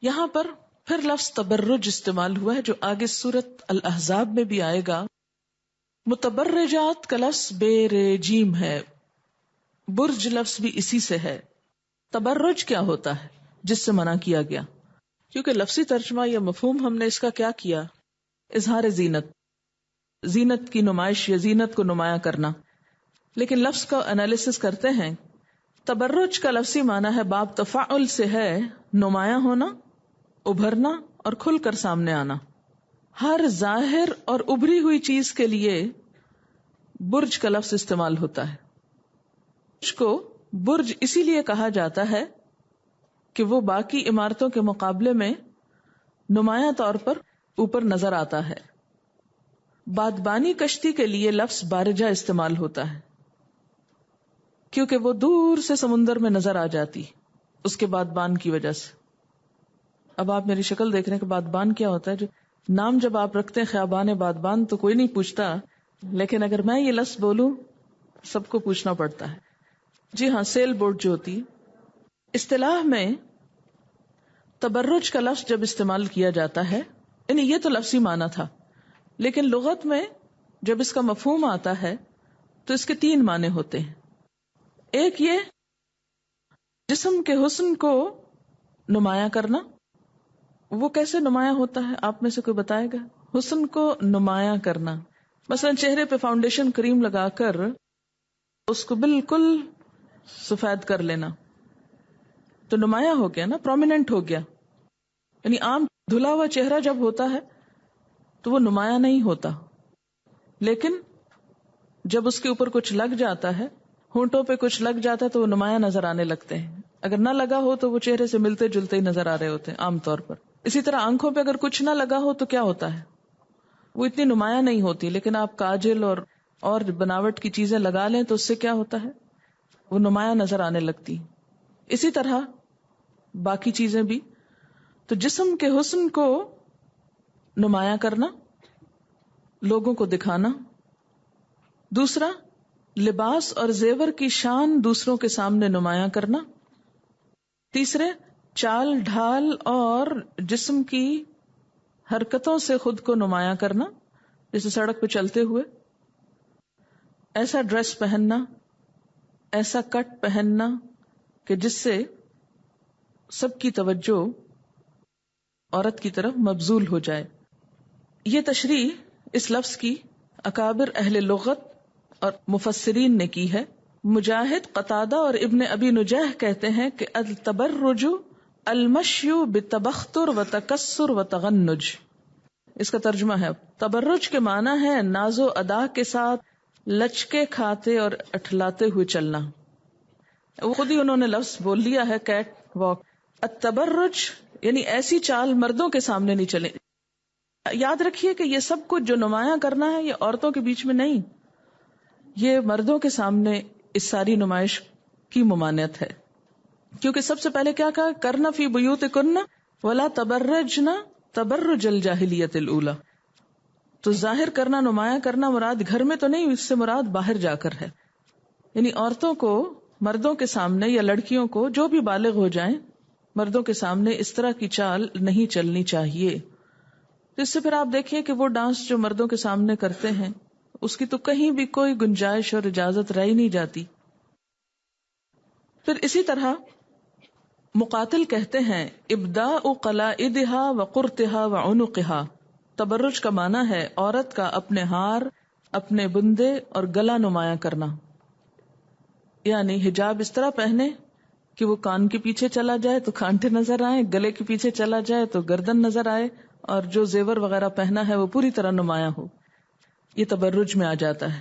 یہاں پر پھر لفظ تبرج استعمال ہوا ہے جو آگے سورت الاحزاب میں بھی آئے گا. متبرجات کا لفظ بے جیم ہے، برج لفظ بھی اسی سے ہے. تبرج کیا ہوتا ہے جس سے منع کیا گیا؟ کیونکہ لفظی ترجمہ یا مفہوم ہم نے اس کا کیا کیا؟ اظہار زینت، زینت کی نمائش یا زینت کو نمایاں کرنا. لیکن لفظ کا انالیسس کرتے ہیں، تبرج کا لفظی معنی ہے باب تفاعل سے ہے نمایاں ہونا، ابھرنا اور کھل کر سامنے آنا. ہر ظاہر اور ابھری ہوئی چیز کے لیے برج کا لفظ استعمال ہوتا ہے. برج کو برج اسی لیے کہا جاتا ہے کہ وہ باقی عمارتوں کے مقابلے میں نمایاں طور پر اوپر نظر آتا ہے. بادبانی کشتی کے لیے لفظ بارجہ استعمال ہوتا ہے کیونکہ وہ دور سے سمندر میں نظر آ جاتی اس کے بادبان کی وجہ سے. اب آپ میری شکل دیکھ رہے ہیں کہ بادبان کیا ہوتا ہے. جو نام جب آپ رکھتے ہیں خیابان بادبان تو کوئی نہیں پوچھتا، لیکن اگر میں یہ لفظ بولوں سب کو پوچھنا پڑتا ہے. جی ہاں، سیل بوٹ جو ہوتی. اصطلاح میں تبرج کا لفظ جب استعمال کیا جاتا ہے، یعنی یہ تو لفظی معنی تھا، لیکن لغت میں جب اس کا مفہوم آتا ہے تو اس کے 3 معنی ہوتے ہیں. ایک یہ جسم کے حسن کو نمایاں کرنا. وہ کیسے نمایاں ہوتا ہے آپ میں سے کوئی بتائے گا؟ حسن کو نمایاں کرنا، مثلا چہرے پہ فاؤنڈیشن کریم لگا کر اس کو بالکل سفید کر لینا تو نمایاں ہو گیا نا، پرومیننٹ ہو گیا. یعنی عام دھلا ہوا چہرہ جب ہوتا ہے تو وہ نمایاں نہیں ہوتا، لیکن جب اس کے اوپر کچھ لگ جاتا ہے، ہونٹوں پہ کچھ لگ جاتا ہے تو وہ نمایاں نظر آنے لگتے ہیں. اگر نہ لگا ہو تو وہ چہرے سے ملتے جلتے ہی نظر آ رہے ہوتے ہیں عام طور پر. اسی طرح آنکھوں پہ اگر کچھ نہ لگا ہو تو کیا ہوتا ہے؟ وہ اتنی نمایاں نہیں ہوتی، لیکن آپ کاجل اور بناوٹ کی چیزیں لگا لیں تو اس سے کیا ہوتا ہے؟ وہ نمایاں نظر آنے لگتی. اسی طرح باقی چیزیں بھی. تو جسم کے حسن کو نمایاں کرنا، لوگوں کو دکھانا. دوسرا، لباس اور زیور کی شان دوسروں کے سامنے نمایاں کرنا. تیسرے، چال ڈھال اور جسم کی حرکتوں سے خود کو نمایاں کرنا، جیسے سڑک پہ چلتے ہوئے ایسا ڈریس پہننا، ایسا کٹ پہننا کہ جس سے سب کی توجہ عورت کی طرف مبذول ہو جائے. یہ تشریح اس لفظ کی اکابر اہل لغت اور مفسرین نے کی ہے. مجاہد، قتادہ اور ابن ابی نجیح کہتے ہیں کہ التبرج المشی بتبختر و تکسر و تغنج. اس کا ترجمہ ہے، تبرج کے معنی ہے ناز و ادا کے ساتھ لچکے کھاتے اور اٹھلاتے ہوئے چلنا. وہ خود ہی انہوں نے لفظ بول لیا ہے، کیٹ واک. التبرج یعنی ایسی چال مردوں کے سامنے نہیں چلے. یاد رکھیے کہ یہ سب کچھ جو نمایاں کرنا ہے یہ عورتوں کے بیچ میں نہیں، یہ مردوں کے سامنے اس ساری نمائش کی ممانعت ہے. کیونکہ سب سے پہلے کیا کہا؟ کرنا فی بیوتکن ولا تبرجنا تبرج الجاہلیت الاولی. تو ظاہر کرنا، نمایاں کرنا مراد گھر میں تو نہیں، اس سے مراد باہر جا کر ہے. یعنی عورتوں کو مردوں کے سامنے یا لڑکیوں کو جو بھی بالغ ہو جائیں مردوں کے سامنے اس طرح کی چال نہیں چلنی چاہیے. تو اس سے پھر آپ دیکھیں کہ وہ ڈانس جو مردوں کے سامنے کرتے ہیں اس کی تو کہیں بھی کوئی گنجائش اور اجازت رہی نہیں جاتی. پھر اسی طرح مقاتل کہتے ہیں ابداء قلائدها وقرطها وعنقها. تبرج کا معنی ہے عورت کا اپنے ہار، اپنے بندے اور گلا نمایاں کرنا. یعنی حجاب اس طرح پہنے کہ وہ کان کے پیچھے چلا جائے تو کانٹے نظر آئے، گلے کے پیچھے چلا جائے تو گردن نظر آئے، اور جو زیور وغیرہ پہنا ہے وہ پوری طرح نمایاں ہو. یہ تبرج میں آ جاتا ہے.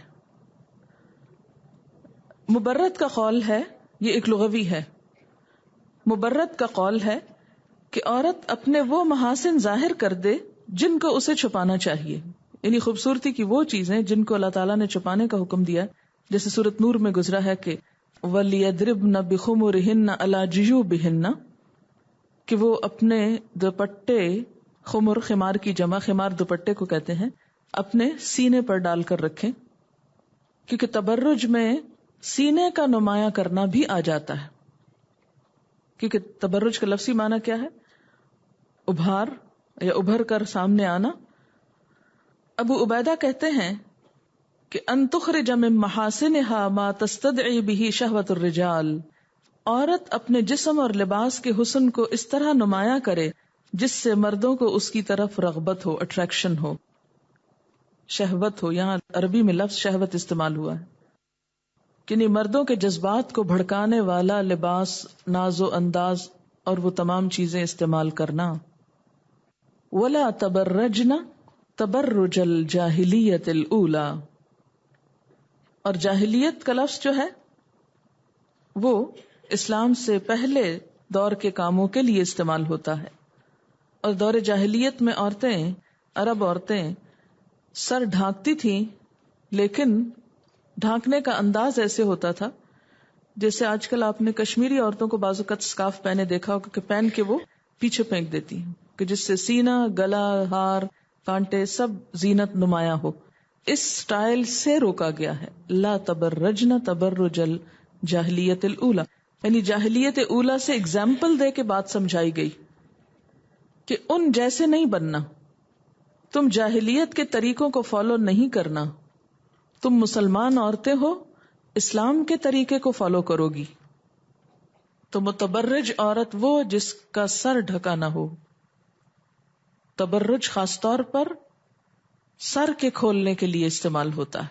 مبرد کا قول ہے، یہ ایک لغوی ہے، مبرد کا قول ہے کہ عورت اپنے وہ محاسن ظاہر کر دے جن کو اسے چھپانا چاہیے. یعنی خوبصورتی کی وہ چیزیں جن کو اللہ تعالیٰ نے چھپانے کا حکم دیا، جیسے سورۃ نور میں گزرا ہے کہ وَلْيَضْرِبْنَ بِخُمُرِهِنَّ عَلَى جُيُوبِهِنَّ، کہ وہ اپنے دوپٹے، خمر خمار کی جمع، خمار دوپٹے کو کہتے ہیں، اپنے سینے پر ڈال کر رکھیں. کیونکہ تبرج میں سینے کا نمایاں کرنا بھی آ جاتا ہے. کیونکہ تبرج کا لفظی معنی کیا ہے؟ ابھار یا ابھر کر سامنے آنا. ابو عبیدہ کہتے ہیں کہ ان تخرج من محاسنها ما تستدعی به شہوت الرجال، عورت اپنے جسم اور لباس کے حسن کو اس طرح نمایاں کرے جس سے مردوں کو اس کی طرف رغبت ہو، اٹریکشن ہو، شہوت ہو. یہاں عربی میں لفظ شہوت استعمال ہوا ہے، یعنی مردوں کے جذبات کو بھڑکانے والا لباس، ناز و انداز اور وہ تمام چیزیں استعمال کرنا. ولا تبرجن تبرج الجاہلیت الاولی، اور جاہلیت کا لفظ جو ہے وہ اسلام سے پہلے دور کے کاموں کے لیے استعمال ہوتا ہے. اور دور جاہلیت میں عورتیں، عرب عورتیں سر ڈھانکتی تھیں، لیکن ڈھانکنے کا انداز ایسے ہوتا تھا جیسے آج کل آپ نے کشمیری عورتوں کو بعض اوقات اسکارف پہنے دیکھا ہوگا کہ پہن کے وہ پیچھے پھینک دیتی ہیں کہ جس سے سینہ، گلا، ہار، کانٹے سب زینت نمایاں ہو. اس سٹائل سے روکا گیا ہے. لا تبرجن تبرج الجاہلیت الاولی، یعنی جاہلیت اولی سے اگزامپل دے کے بات سمجھائی گئی کہ ان جیسے نہیں بننا، تم جاہلیت کے طریقوں کو فالو نہیں کرنا، تم مسلمان عورتیں ہو، اسلام کے طریقے کو فالو کرو گی. تو متبرج عورت وہ جس کا سر ڈھکا نہ ہو. تبرج خاص طور پر سر کے کھولنے کے لیے استعمال ہوتا ہے،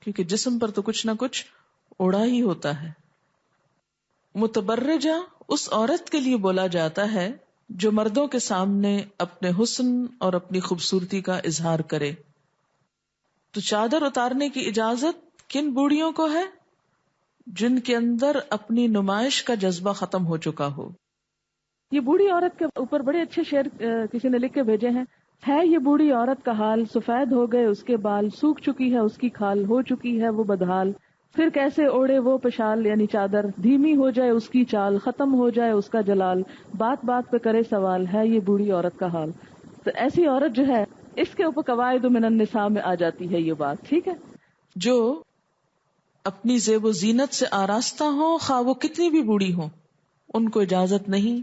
کیونکہ جسم پر تو کچھ نہ کچھ اڑا ہی ہوتا ہے. متبرجہ اس عورت کے لیے بولا جاتا ہے جو مردوں کے سامنے اپنے حسن اور اپنی خوبصورتی کا اظہار کرے. تو چادر اتارنے کی اجازت کن بوڑھیوں کو ہے؟ جن کے اندر اپنی نمائش کا جذبہ ختم ہو چکا ہو. یہ بوڑھی عورت کے اوپر بڑے اچھے شعر کسی نے لکھ کے بھیجے ہیں. ہے یہ بوڑھی عورت کا حال، سفید ہو گئے اس کے بال، سوکھ چکی ہے اس کی کھال، ہو چکی ہے وہ بدحال. پھر کیسے اوڑے وہ پشال یعنی چادر، دھیمی ہو جائے اس کی چال، ختم ہو جائے اس کا جلال، بات بات پہ کرے سوال، ہے یہ بوڑھی عورت کا حال. تو ایسی عورت جو ہے اس کے اوپر قواعد من النساء میں آ جاتی ہے یہ بات. ٹھیک ہے، جو اپنی زیب و زینت سے آراستہ ہوں، خواہ وہ کتنی بھی بوڑھی ہوں، ان کو اجازت نہیں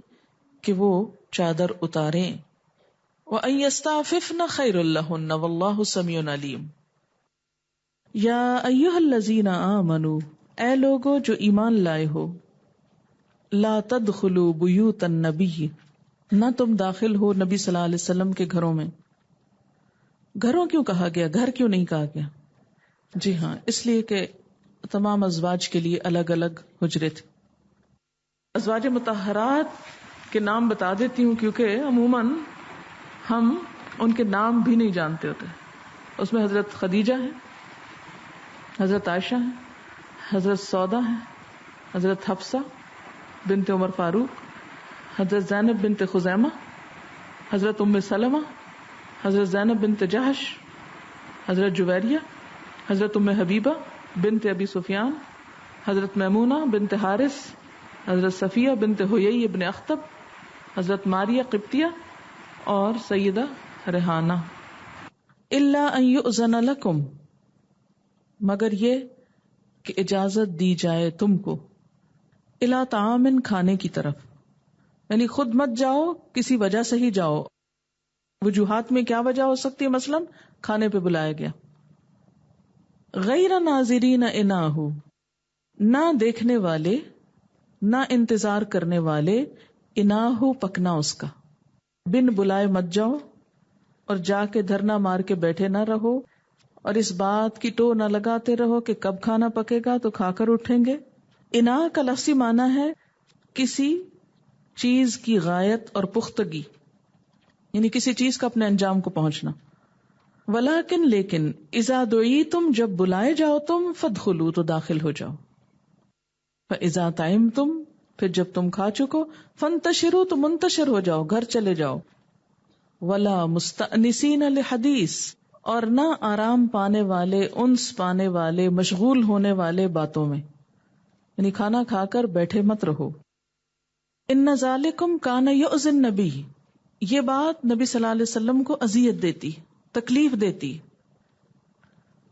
کہ وہ چادر اتاریں. وَأَن يَسْتَعْفِفْنَ خَيْرٌ لَهُنَّ وَاللَّهُ سَمِيعٌ عَلِيمٌ. یا ایھا الذین آمنوا، اے لوگو جو ایمان لائے ہو، لا تدخلوا بیوت النبی، نہ تم داخل ہو نبی صلی اللہ علیہ وسلم کے گھروں میں. گھروں کیوں کہا گیا، گھر کیوں نہیں کہا گیا؟ جی ہاں، اس لیے کہ تمام ازواج کے لیے الگ الگ حجرے تھے. ازواج مطہرات کے نام بتا دیتی ہوں کیونکہ عموماً ہم ان کے نام بھی نہیں جانتے ہوتے. اس میں حضرت خدیجہ ہے، حضرت عائشہ ہے، حضرت سودا ہے، حضرت حفصہ بنت عمر فاروق، حضرت زینب بنت خزیمہ، حضرت ام سلمہ، حضرت زینب بنت جہش، حضرت جویریہ، حضرت ام حبیبہ بنت ابی سفیان، حضرت میمونہ بنت حارث، حضرت صفیہ بنت حیی ابن اخطب، حضرت ماریہ قبطیہ اور سیدہ ریحانہ. الا ان یؤذن لکم، مگر یہ کہ اجازت دی جائے تم کو، الی طعام، کھانے کی طرف، یعنی خود مت جاؤ، کسی وجہ سے ہی جاؤ. وجوہات میں کیا وجہ ہو سکتی ہے؟ مثلا کھانے پہ بلایا گیا. غیر ناظرین اناہ، نہ دیکھنے والے، نہ انتظار کرنے والے، اناہ پکنا اس کا، بن بلائے مت جاؤ اور جا کے دھرنا مار کے بیٹھے نہ رہو اور اس بات کی ٹو نہ لگاتے رہو کہ کب کھانا پکے گا تو کھا کر اٹھیں گے. اناہ کا لفظی معنی ہے کسی چیز کی غایت اور پختگی، یعنی کسی چیز کا اپنے انجام کو پہنچنا. ولیکن لیکن، اذا دعیتم، جب بلائے جاؤ تم، فادخلوا، تو داخل ہو جاؤ. فاذا طعمتم، پھر جب تم کھا چکو، فانتشروا، تو منتشر ہو جاؤ، گھر چلے جاؤ. ولا مستأنسین لحدیث، اور نہ آرام پانے والے، انس پانے والے، مشغول ہونے والے باتوں میں، یعنی کھانا کھا کر بیٹھے مت رہو. ان ذالکم کان یؤذی النبی، یہ بات نبی صلی اللہ علیہ وسلم کو اذیت دیتی، تکلیف دیتی.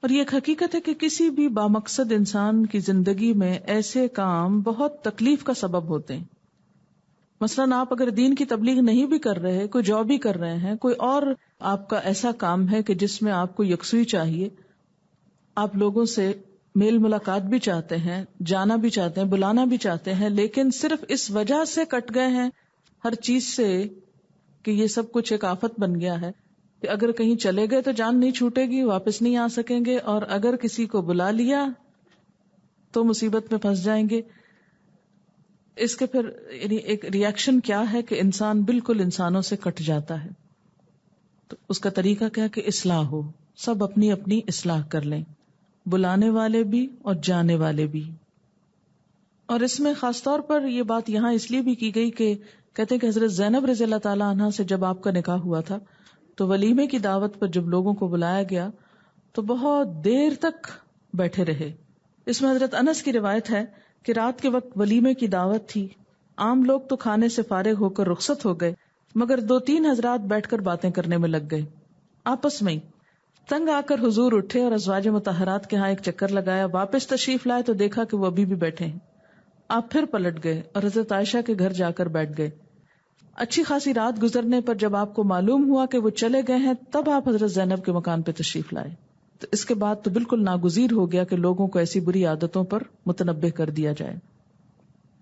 اور یہ ایک حقیقت ہے کہ کسی بھی بامقصد انسان کی زندگی میں ایسے کام بہت تکلیف کا سبب ہوتے ہیں. مثلاً آپ اگر دین کی تبلیغ نہیں بھی کر رہے، کوئی جاب بھی کر رہے ہیں، کوئی اور آپ کا ایسا کام ہے کہ جس میں آپ کو یکسوئی چاہیے، آپ لوگوں سے میل ملاقات بھی چاہتے ہیں، جانا بھی چاہتے ہیں، بلانا بھی چاہتے ہیں، لیکن صرف اس وجہ سے کٹ گئے ہیں ہر چیز سے کہ یہ سب کچھ ایک آفت بن گیا ہے کہ اگر کہیں چلے گئے تو جان نہیں چھوٹے گی، واپس نہیں آ سکیں گے، اور اگر کسی کو بلا لیا تو مصیبت میں پھنس جائیں گے. اس کے پھر یعنی ایک ریئیکشن کیا ہے کہ انسان بالکل انسانوں سے کٹ جاتا ہے. تو اس کا طریقہ کیا کہ اصلاح ہو، سب اپنی اپنی اصلاح کر لیں، بلانے والے بھی اور جانے والے بھی. اور اس میں خاص طور پر یہ بات یہاں اس لیے بھی کی گئی کہ کہتے ہیں کہ حضرت زینب رضی اللہ تعالیٰ عنہ سے جب آپ کا نکاح ہوا تھا تو ولیمے کی دعوت پر جب لوگوں کو بلایا گیا تو بہت دیر تک بیٹھے رہے. اس میں حضرت انس کی روایت ہے کہ رات کے وقت ولیمے کی دعوت تھی، عام لوگ تو کھانے سے فارغ ہو کر رخصت ہو گئے، مگر 2-3 حضرات بیٹھ کر باتیں کرنے میں لگ گئے آپس میں. تنگ آ کر حضور اٹھے اور ازواج مطہرات کے ہاں ایک چکر لگایا، واپس تشریف لائے تو دیکھا کہ وہ ابھی بھی بیٹھے ہیں. آپ پھر پلٹ گئے اور حضرت عائشہ کے گھر جا کر بیٹھ گئے. اچھی خاصی رات گزرنے پر جب آپ کو معلوم ہوا کہ وہ چلے گئے ہیں تب آپ حضرت زینب کے مکان پہ تشریف لائے. تو اس کے بعد تو بالکل ناگزیر ہو گیا کہ لوگوں کو ایسی بری عادتوں پر متنبہ کر دیا جائے.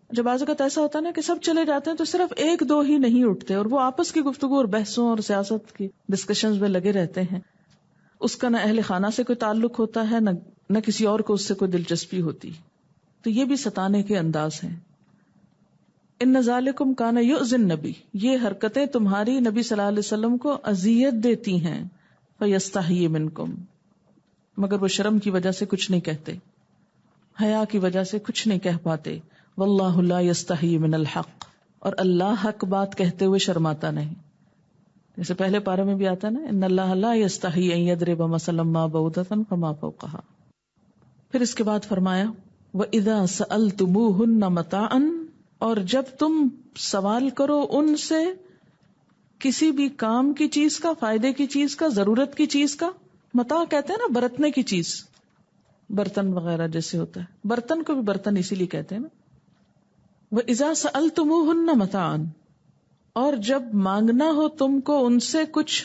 جب بعض اوقات ایسا ہوتا ہے نا کہ سب چلے جاتے ہیں تو صرف 1-2 ہی نہیں اٹھتے اور وہ آپس کی گفتگو اور بحثوں اور سیاست کی ڈسکشنز میں لگے رہتے ہیں. اس کا نہ اہل خانہ سے کوئی تعلق ہوتا ہے نہ کسی اور کو اس سے کوئی دلچسپی ہوتی. تو یہ بھی ستانے کے انداز ہیں. ان ذالکم کان یؤذی النبی، یہ حرکتیں تمہاری نبی صلی اللہ علیہ وسلم کو اذیت دیتی ہیں. فیستحیی منکم، مگر وہ شرم کی وجہ سے کچھ نہیں کہتے، حیا کی وجہ سے کچھ نہیں کہہ پاتے. واللہ لا یستحیی من الحق، اور اللہ حق بات کہتے ہوئے شرماتا نہیں. جیسے پہلے پارے میں بھی آتا ہے نا، ان اللہ لا یستحیی ان یضرب مثلا ما بعوضۃ فما فوقها. پھر اس کے بعد فرمایا وَإِذَا سَأَلْتُمُوهُنَّ مَتَاعًا، اور جب تم سوال کرو ان سے کسی بھی کام کی چیز کا، فائدے کی چیز کا، ضرورت کی چیز کا. متاع کہتے ہیں نا برتنے کی چیز، برتن وغیرہ جیسے ہوتا ہے، برتن کو بھی برتن اسی لیے کہتے ہیں نا. وَإِذَا سَأَلْتُمُوهُنَّ مَتَاعًا، اور جب مانگنا ہو تم کو ان سے کچھ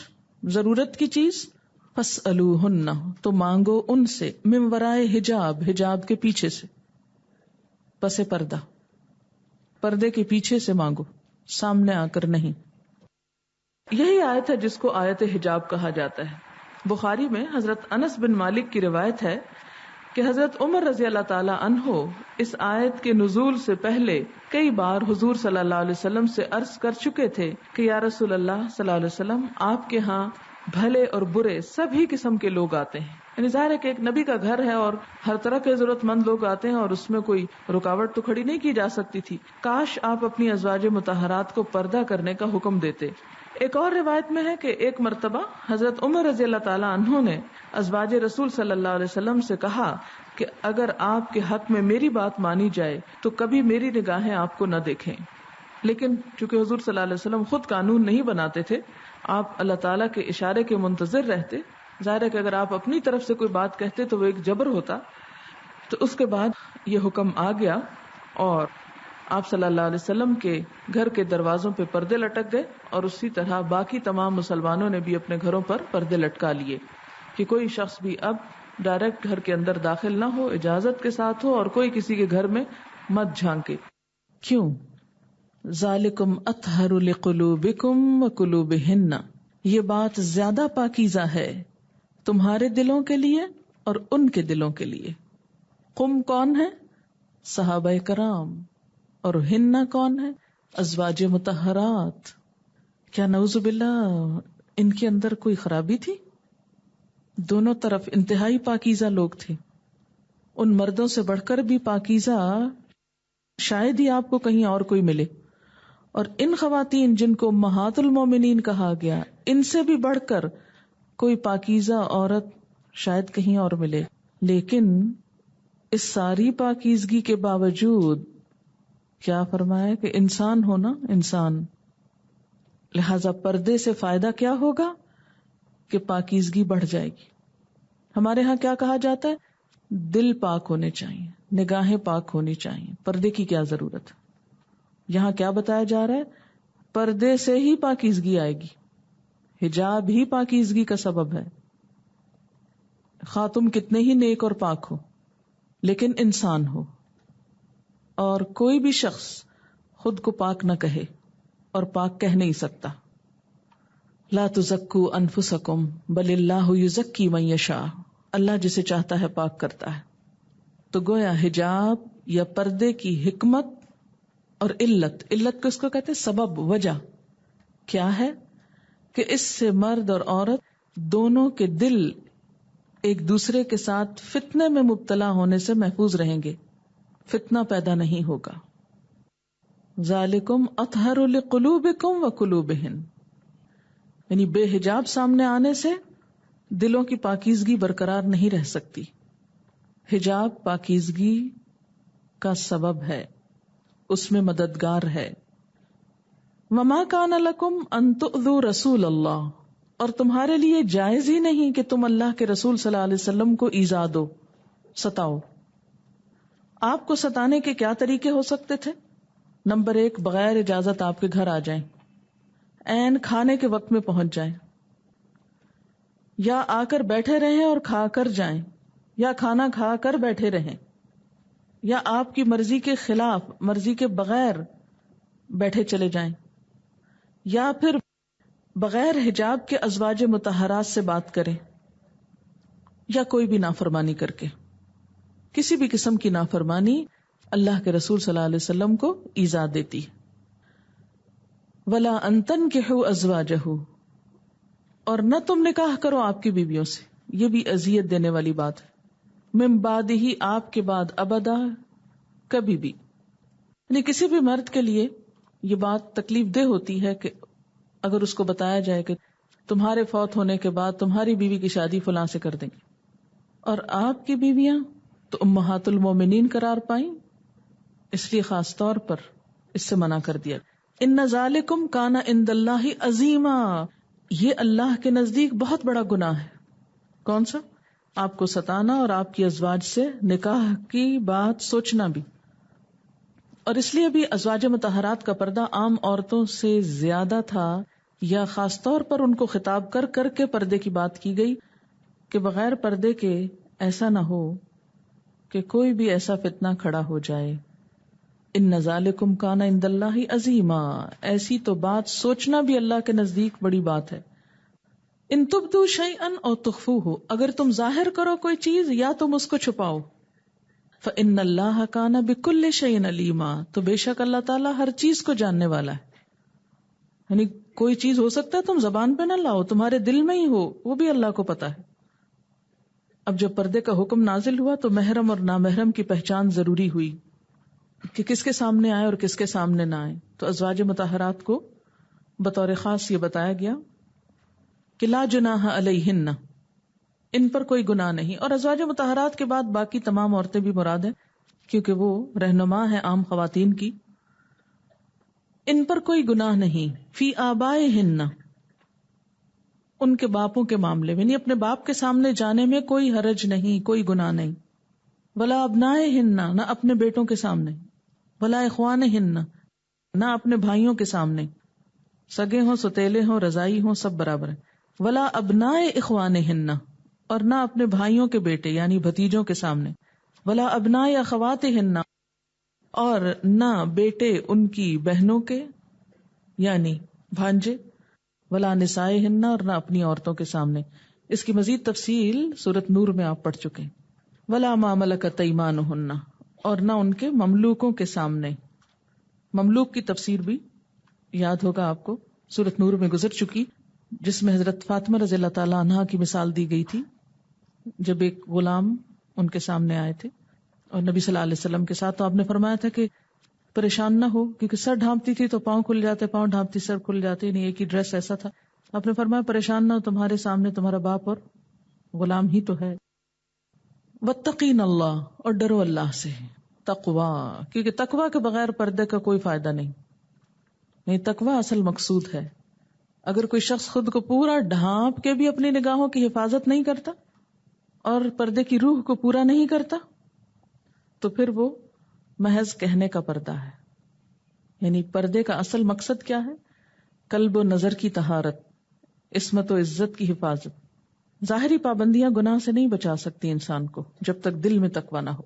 ضرورت کی چیز، فَاسْأَلُوهُنَّ، تو مانگو ان سے، مِن وَرَائِ حجاب، حجاب کے پیچھے سے، پس پردہ، پردے کے پیچھے سے مانگو، سامنے آ کر نہیں. یہی آیت ہے جس کو آیت حجاب کہا جاتا ہے. بخاری میں حضرت انس بن مالک کی روایت ہے کہ حضرت عمر رضی اللہ تعالی عنہ اس آیت کے نزول سے پہلے کئی بار حضور صلی اللہ علیہ وسلم سے عرض کر چکے تھے کہ یا رسول اللہ صلی اللہ علیہ وسلم، آپ کے ہاں بھلے اور برے سبھی قسم کے لوگ آتے ہیں. یعنی ظاہر ہے کہ ایک نبی کا گھر ہے اور ہر طرح کے ضرورت مند لوگ آتے ہیں اور اس میں کوئی رکاوٹ تو کھڑی نہیں کی جا سکتی تھی. کاش آپ اپنی ازواج مطہرات کو پردہ کرنے کا حکم دیتے. ایک اور روایت میں ہے کہ ایک مرتبہ حضرت عمر رضی اللہ تعالیٰ عنہ نے ازواج رسول صلی اللہ علیہ وسلم سے کہا کہ اگر آپ کے حق میں میری بات مانی جائے تو کبھی میری نگاہیں آپ کو نہ دیکھیں. لیکن چونکہ حضور صلی اللہ علیہ وسلم خود قانون نہیں بناتے تھے، آپ اللہ تعالیٰ کے اشارے کے منتظر رہتے. ظاہر ہے کہ اگر آپ اپنی طرف سے کوئی بات کہتے تو وہ ایک جبر ہوتا. تو اس کے بعد یہ حکم آ گیا اور آپ صلی اللہ علیہ وسلم کے گھر کے دروازوں پہ پردے لٹک گئے، اور اسی طرح باقی تمام مسلمانوں نے بھی اپنے گھروں پر پردے لٹکا لیے کہ کوئی شخص بھی اب ڈائریکٹ گھر کے اندر داخل نہ ہو، اجازت کے ساتھ ہو، اور کوئی کسی کے گھر میں مت جھانکے. کیوں؟ ذالکم اطہر لقلوبکم وقلوبہن، یہ بات زیادہ پاکیزہ ہے تمہارے دلوں کے لیے اور ان کے دلوں کے لیے. قم کون ہے؟ صحابہ کرام. اور ہننا کون ہے؟ ازواج مطہرات. کیا نعوذ باللہ ان کے اندر کوئی خرابی تھی؟ دونوں طرف انتہائی پاکیزہ لوگ تھے. ان مردوں سے بڑھ کر بھی پاکیزہ شاید ہی آپ کو کہیں اور کوئی ملے. اور ان خواتین جن کو امہات المومنین کہا گیا، ان سے بھی بڑھ کر کوئی پاکیزہ عورت شاید کہیں اور ملے. لیکن اس ساری پاکیزگی کے باوجود کیا فرمایا کہ انسان ہونا انسان، لہذا پردے سے فائدہ کیا ہوگا کہ پاکیزگی بڑھ جائے گی. ہمارے ہاں کیا کہا جاتا ہے؟ دل پاک ہونے چاہیے، نگاہیں پاک ہونی چاہیے، پردے کی کیا ضرورت ہے. یہاں کیا بتایا جا رہا ہے؟ پردے سے ہی پاکیزگی آئے گی، حجاب ہی پاکیزگی کا سبب ہے. خواہ تم کتنے ہی نیک اور پاک ہو، لیکن انسان ہو، اور کوئی بھی شخص خود کو پاک نہ کہے اور پاک کہہ نہیں سکتا. لا تزکوا انفسکم بل اللہ یزکی من یشاء، اللہ جسے چاہتا ہے پاک کرتا ہے. تو گویا حجاب یا پردے کی حکمت اور علت کس کو کہتے ہیں؟ سبب، وجہ کیا ہے کہ اس سے مرد اور عورت دونوں کے دل ایک دوسرے کے ساتھ فتنے میں مبتلا ہونے سے محفوظ رہیں گے، فتنہ پیدا نہیں ہوگا. ذالکم اطہر لقلوبکم وقلوبہن، یعنی بے حجاب سامنے آنے سے دلوں کی پاکیزگی برقرار نہیں رہ سکتی. حجاب پاکیزگی کا سبب ہے، اس میں مددگار ہے. وما کان لکم ان تؤذوا رسول اللہ، اور تمہارے لیے جائز ہی نہیں کہ تم اللہ کے رسول صلی اللہ علیہ وسلم کو ایذا دو، ستاؤ. آپ کو ستانے کے کیا طریقے ہو سکتے تھے؟ نمبر 1، بغیر اجازت آپ کے گھر آ جائیں، عین کھانے کے وقت میں پہنچ جائیں، یا آ کر بیٹھے رہیں اور کھا کر جائیں، یا کھانا کھا کر بیٹھے رہیں، یا آپ کی مرضی کے خلاف، مرضی کے بغیر بیٹھے چلے جائیں، یا پھر بغیر حجاب کے ازواج مطہرات سے بات کریں، یا کوئی بھی نافرمانی کر کے. کسی بھی قسم کی نافرمانی اللہ کے رسول صلی اللہ علیہ وسلم کو ایذا دیتی. وَلَا أَن تَنْكِحُوا أَزْوَاجَهُ، اور نہ تم نکاح کرو آپ کی بیویوں سے. یہ بھی اذیت دینے والی بات ہے. من بعدہ، آپ کے بعد، ابدا، کبھی بھی. یعنی کسی بھی مرد کے لیے یہ بات تکلیف دہ ہوتی ہے کہ اگر اس کو بتایا جائے کہ تمہارے فوت ہونے کے بعد تمہاری بیوی کی شادی فلاں سے کر دیں گے، اور آپ کی بیویاں تو امہات المومنین قرار پائیں، اس لیے خاص طور پر اس سے منع کر دیا. ان ذالکم کان عند اللہ عظیما، یہ اللہ کے نزدیک بہت بڑا گناہ ہے. کون سا؟ آپ کو ستانا اور آپ کی ازواج سے نکاح کی بات سوچنا بھی. اور اس لیے بھی ازواج مطہرات کا پردہ عام عورتوں سے زیادہ تھا، یا خاص طور پر ان کو خطاب کر کر کے پردے کی بات کی گئی کہ بغیر پردے کے ایسا نہ ہو کہ کوئی بھی ایسا فتنہ کھڑا ہو جائے. ان ذالکم کان عند اللہ عظیما، ایسی تو بات سوچنا بھی اللہ کے نزدیک بڑی بات ہے. ان تبدو شیئا او تخفوہ، اگر تم ظاہر کرو کوئی چیز یا تم اس کو چھپاؤ. فإن اللہ کان بکل شیء علیما، تو بے شک اللہ تعالیٰ ہر چیز کو جاننے والا ہے. یعنی کوئی چیز ہو سکتا ہے تم زبان پہ نہ لاؤ، تمہارے دل میں ہی ہو، وہ بھی اللہ کو پتا ہے. اب جب پردے کا حکم نازل ہوا تو محرم اور نامحرم کی پہچان ضروری ہوئی کہ کس کے سامنے آئے اور کس کے سامنے نہ آئے. تو ازواج مطہرات کو بطور خاص یہ بتایا گیا کہ لا جناح علیہن، ان پر کوئی گناہ نہیں. اور ازواج مطہرات کے بعد باقی تمام عورتیں بھی مراد ہیں کیونکہ وہ رہنما ہیں عام خواتین کی. ان پر کوئی گناہ نہیں. فی آبائہن، ان کے باپوں کے معاملے میں، یعنی اپنے باپ کے سامنے جانے میں کوئی حرج نہیں، کوئی گناہ نہیں. ولا ابنائہن، نہ اپنے بیٹوں کے سامنے. ولا اخوانہن، نہ اپنے بھائیوں کے سامنے، سگے ہوں سوتیلے ہوں رضائی ہوں سب برابر ہیں. ولا ابنائے اخوانہن، اور نہ اپنے بھائیوں کے بیٹے یعنی بھتیجوں کے سامنے. ولا ابنائے اخواتہن، اور نہ بیٹے ان کی بہنوں کے یعنی بھانجے. ولا نسائہن، اور نہ اپنی عورتوں کے سامنے. اس کی مزید تفصیل سورۃ نور میں آپ پڑھ چکے ہیں. ولا ما ملکت ایمانہن، اور نہ ان کے مملوکوں کے سامنے. مملوک کی تفسیر بھی یاد ہوگا آپ کو، سورۃ نور میں گزر چکی، جس میں حضرت فاطمہ رضی اللہ تعالی عنہا کی مثال دی گئی تھی جب ایک غلام ان کے سامنے آئے تھے اور نبی صلی اللہ علیہ وسلم کے ساتھ. تو آپ نے فرمایا تھا کہ پریشان نہ ہو، کیونکہ سر ڈھانپتی تھی تو پاؤں کھل جاتے، پاؤں ڈھانپتی سر کھل جاتے، نہیں ایک ہی ڈریس ایسا تھا. آپ نے فرمایا پریشان نہ ہو، تمہارے سامنے تمہارا باپ اور غلام ہی تو ہے. واتقین اللہ، اور ڈرو اللہ سے. تقوی، کیونکہ تقوی کے بغیر پردے کا کوئی فائدہ نہیں. نہیں، تقوی اصل مقصود ہے. اگر کوئی شخص خود کو پورا ڈھانپ کے بھی اپنی نگاہوں کی حفاظت نہیں کرتا اور پردے کی روح کو پورا نہیں کرتا تو پھر وہ محض کہنے کا پردہ ہے. یعنی پردے کا اصل مقصد کیا ہے؟ قلب و نظر کی طہارت، عصمت و عزت کی حفاظت. ظاہری پابندیاں گناہ سے نہیں بچا سکتی انسان کو جب تک دل میں تقویٰ نہ ہو.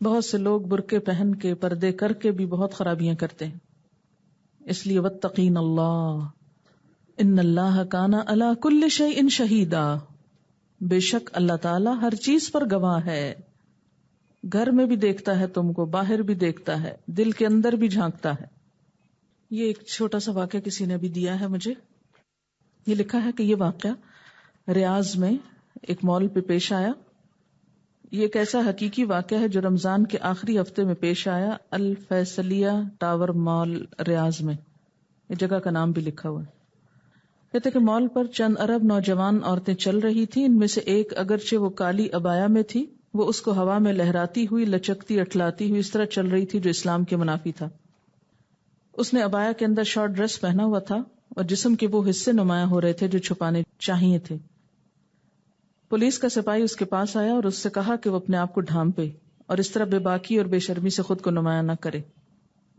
بہت سے لوگ برقعے پہن کے پردے کر کے بھی بہت خرابیاں کرتے ہیں. اس لیے واتقین اللہ ان اللہ کان علی کل شیء شہیدا، بے شک اللہ تعالی ہر چیز پر گواہ ہے. گھر میں بھی دیکھتا ہے تم کو، باہر بھی دیکھتا ہے، دل کے اندر بھی جھانکتا ہے. یہ ایک چھوٹا سا واقعہ کسی نے بھی دیا ہے مجھے. یہ لکھا ہے کہ یہ واقعہ ریاض میں ایک مال پہ پیش آیا. یہ ایک ایسا حقیقی واقعہ ہے جو رمضان کے آخری ہفتے میں پیش آیا. الفیصلیہ ٹاور مال ریاض میں، یہ جگہ کا نام بھی لکھا ہوا ہے. کہتے کہ مال پر چند عرب نوجوان عورتیں چل رہی تھیں. ان میں سے ایک اگرچہ وہ کالی عبایا میں تھی، وہ اس کو ہوا میں لہراتی ہوئی، لچکتی اٹھلاتی ہوئی اس طرح چل رہی تھی جو اسلام کے منافی تھا. اس نے عبایا کے اندر شارٹ ڈریس پہنا ہوا تھا اور جسم کے وہ حصے نمایاں ہو رہے تھے جو چھپانے چاہیے تھے. پولیس کا سپاہی اس کے پاس آیا اور اس سے کہا کہ وہ اپنے آپ کو ڈھانپے اور اس طرح بے باکی اور بے شرمی سے خود کو نمایاں نہ کرے.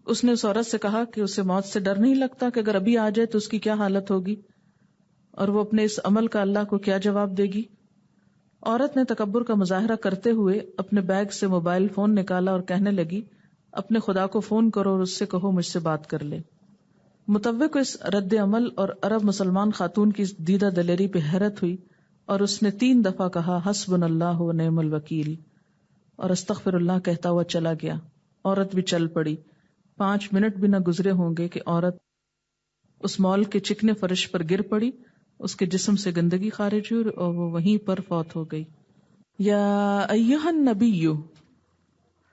اس نے اس عورت سے کہا کہ اسے موت سے ڈر نہیں لگتا کہ اگر ابھی آ جائے تو اس کی کیا حالت ہوگی اور وہ اپنے اس عمل کا اللہ کو کیا جواب دے گی. عورت نے تکبر کا مظاہرہ کرتے ہوئے اپنے بیگ سے موبائل فون نکالا اور کہنے لگی اپنے خدا کو فون کرو اور اس سے کہو مجھ سے بات کر لے. متوع کو اس رد عمل اور عرب مسلمان خاتون کی دیدہ دلیری پہ حیرت ہوئی اور اس نے 3 دفعہ کہا حسبنا اللہ و نعم الوکیل اور استغفر اللہ کہتا ہوا چلا گیا. عورت بھی چل پڑی. 5 منٹ بھی نہ گزرے ہوں گے کہ عورت اس مال کے چکنے فرش پر گر پڑی. اس کے جسم سے گندگی خارج ہوئی اور وہ وہیں پر فوت ہو گئی. یا ایہا النبی،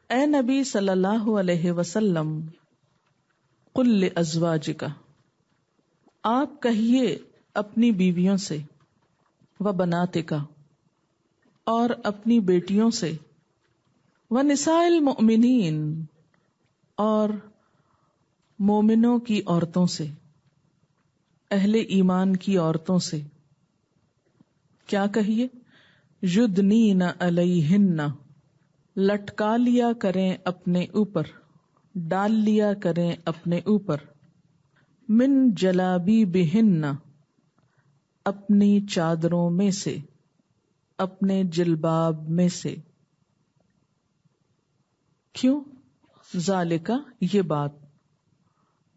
اے نبی صلی اللہ علیہ وسلم، قل لازواجک، آپ کہیے اپنی بیویوں سے، وبناتک، اور اپنی بیٹیوں سے، ونساء المؤمنین، اور مومنوں کی عورتوں سے، اہل ایمان کی عورتوں سے. کیا کہیے؟ یدنین علیہن، لٹکا لیا کریں اپنے اوپر، ڈال لیا کریں اپنے اوپر، من جلابیبہن، اپنی چادروں میں سے، اپنے جلباب میں سے. کیوں؟ ذالکا، یہ بات،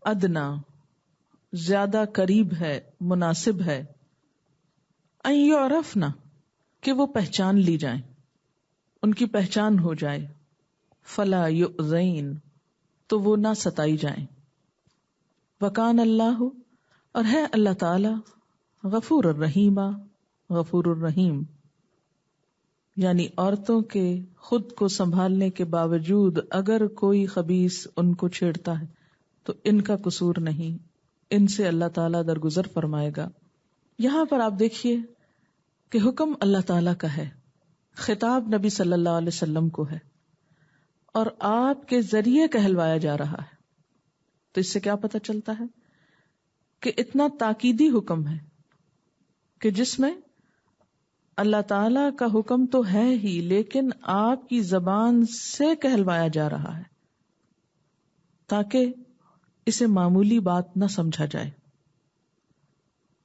ادنا، زیادہ قریب ہے، مناسب ہے، ان یعرفن، کہ وہ پہچان لی جائیں، ان کی پہچان ہو جائے، فلا یؤذین، تو وہ نہ ستائی جائیں. وکان اللہ، اور ہے اللہ تعالی، غفور الرحیم، غفور الرحیم. یعنی عورتوں کے خود کو سنبھالنے کے باوجود اگر کوئی خبیث ان کو چھیڑتا ہے تو ان کا قصور نہیں، ان سے اللہ تعالیٰ درگزر فرمائے گا. یہاں پر آپ دیکھیے کہ حکم اللہ تعالیٰ کا ہے، خطاب نبی صلی اللہ علیہ وسلم کو ہے اور آپ کے ذریعے کہلوایا جا رہا ہے. تو اس سے کیا پتہ چلتا ہے کہ اتنا تاکیدی حکم ہے کہ جس میں اللہ تعالی کا حکم تو ہے ہی لیکن آپ کی زبان سے کہلوایا جا رہا ہے تاکہ اسے معمولی بات نہ سمجھا جائے.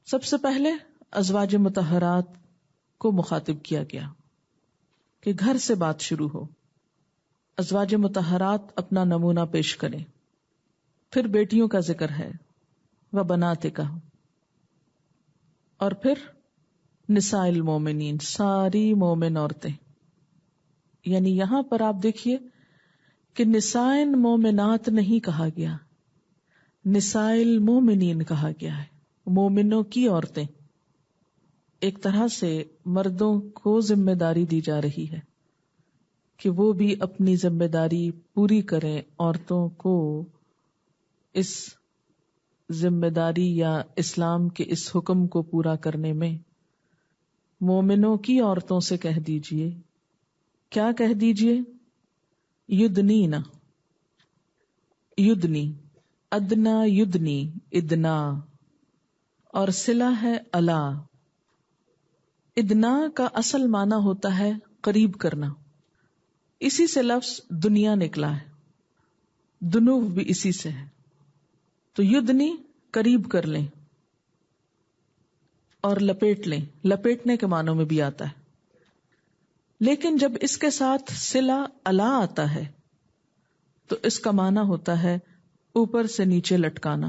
سب سے پہلے ازواج مطہرات کو مخاطب کیا گیا کہ گھر سے بات شروع ہو. ازواج مطہرات اپنا نمونہ پیش کریں. پھر بیٹیوں کا ذکر ہے، وبناتک، اور پھر نساء المومنین، ساری مومن عورتیں. یعنی یہاں پر آپ دیکھیے کہ نساء مومنات نہیں کہا گیا، نساء المومنین کہا گیا ہے، مومنوں کی عورتیں. ایک طرح سے مردوں کو ذمہ داری دی جا رہی ہے کہ وہ بھی اپنی ذمہ داری پوری کریں، عورتوں کو اس ذمہ داری یا اسلام کے اس حکم کو پورا کرنے میں. مومنوں کی عورتوں سے کہہ دیجئے، کیا کہہ دیجئے؟ یدنینا، یدنی، ادنا یدنی، ادنا، اور صلہ ہے الا. ادنا کا اصل معنی ہوتا ہے قریب کرنا، اسی سے لفظ دنیا نکلا ہے. دنو بھی اسی سے ہے. تو یدنی قریب کر لیں اور لپیٹ لیں، لپیٹنے کے معنوں میں بھی آتا ہے. لیکن جب اس کے ساتھ صلہ الا آتا ہے تو اس کا معنی ہوتا ہے اوپر سے نیچے لٹکانا،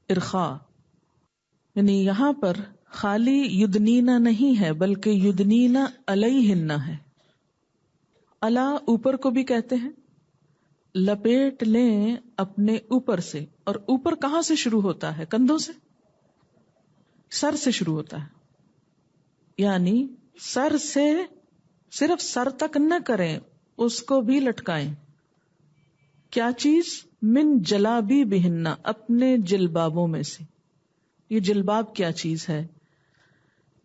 ارخاء. یعنی یہاں پر خالی یدنینا نہیں ہے بلکہ یدنینا علیہن ہے. الا اوپر کو بھی کہتے ہیں. لپیٹ لیں اپنے اوپر سے، اور اوپر کہاں سے شروع ہوتا ہے؟ کندھوں سے، سر سے شروع ہوتا ہے. یعنی سر سے صرف سر تک نہ کریں، اس کو بھی لٹکائیں. کیا چیز؟ من جلابی بہننا، اپنے جلبابوں میں سے. یہ جلباب کیا چیز ہے؟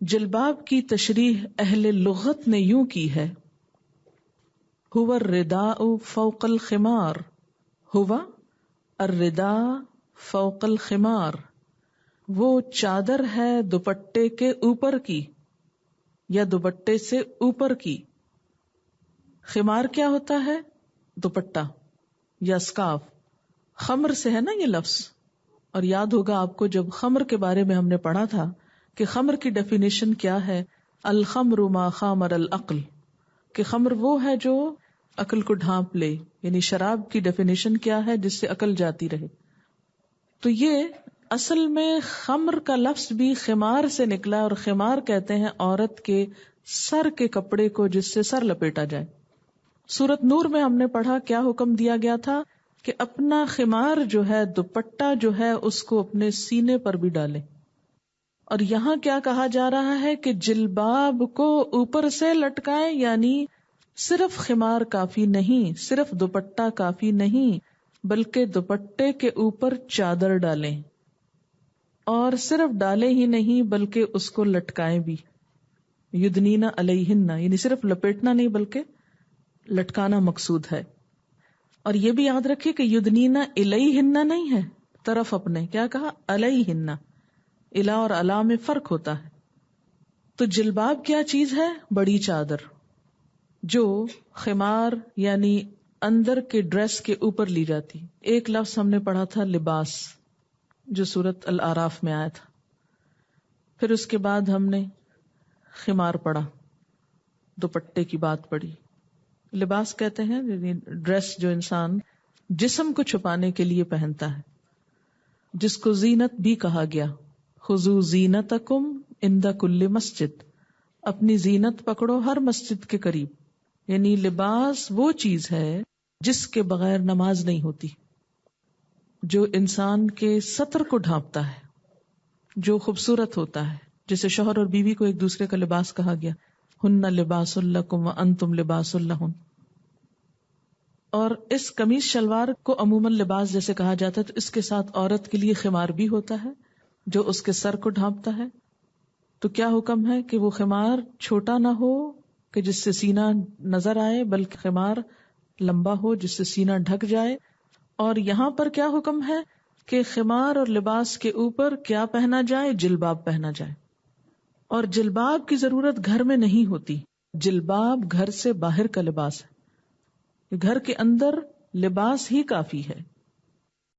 جلباب کی تشریح اہل لغت نے یوں کی ہے، هو الرداء فوق الخمار. هو الرداء فوق الخمار، وہ چادر ہے دوپٹے کے اوپر کی یا دوپٹے سے اوپر کی. خمار کیا ہوتا ہے؟ دوپٹہ یا اسکارف. خمر سے ہے نا یہ لفظ. اور یاد ہوگا آپ کو جب خمر کے بارے میں ہم نے پڑھا تھا کہ خمر کی ڈیفینیشن کیا ہے؟ الخمر ما خامر العقل، کہ خمر وہ ہے جو عقل کو ڈھانپ لے. یعنی شراب کی ڈیفینیشن کیا ہے؟ جس سے عقل جاتی رہے. تو یہ اصل میں خمر کا لفظ بھی خمار سے نکلا، اور خمار کہتے ہیں عورت کے سر کے کپڑے کو جس سے سر لپیٹا جائے. سورت نور میں ہم نے پڑھا کیا حکم دیا گیا تھا کہ اپنا خمار جو ہے، دوپٹہ جو ہے، اس کو اپنے سینے پر بھی ڈالیں. اور یہاں کیا کہا جا رہا ہے کہ جلباب کو اوپر سے لٹکائیں. یعنی صرف خمار کافی نہیں، صرف دوپٹہ کافی نہیں، بلکہ دوپٹے کے اوپر چادر ڈالیں. اور صرف ڈالیں ہی نہیں بلکہ اس کو لٹکائیں بھی. یدنینا علیہن، یعنی صرف لپیٹنا نہیں بلکہ لٹکانا مقصود ہے. اور یہ بھی یاد رکھیے کہ یدنینا الیہن نہیں ہے، طرف اپنے. کیا کہا؟ علیہن. الا اور علا میں فرق ہوتا ہے. تو جلباب کیا چیز ہے؟ بڑی چادر جو خمار یعنی اندر کے ڈریس کے اوپر لی جاتی. ایک لفظ ہم نے پڑھا تھا لباس، جو سورت الاعراف میں آیا تھا. پھر اس کے بعد ہم نے خمار پڑھا، دوپٹے کی بات پڑھی. لباس کہتے ہیں یعنی ڈریس جو انسان جسم کو چھپانے کے لیے پہنتا ہے، جس کو زینت بھی کہا گیا. خذوا زینتکم عند کل مسجد، اپنی زینت پکڑو ہر مسجد کے قریب. یعنی لباس وہ چیز ہے جس کے بغیر نماز نہیں ہوتی، جو انسان کے سطر کو ڈھانپتا ہے، جو خوبصورت ہوتا ہے. جیسے شوہر اور بیوی کو ایک دوسرے کا لباس کہا گیا، ہن لباس لکم وانتم لباس لہن. اور اس قمیص شلوار کو عموماً لباس جیسے کہا جاتا ہے، تو اس کے ساتھ عورت کے لیے خمار بھی ہوتا ہے جو اس کے سر کو ڈھانپتا ہے. تو کیا حکم ہے کہ وہ خمار چھوٹا نہ ہو کہ جس سے سینہ نظر آئے، بلکہ خمار لمبا ہو جس سے سینہ ڈھک جائے. اور یہاں پر کیا حکم ہے کہ خمار اور لباس کے اوپر کیا پہنا جائے؟ جلباب پہنا جائے. اور جلباب کی ضرورت گھر میں نہیں ہوتی. جلباب گھر سے باہر کا لباس ہے. گھر کے اندر لباس ہی کافی ہے.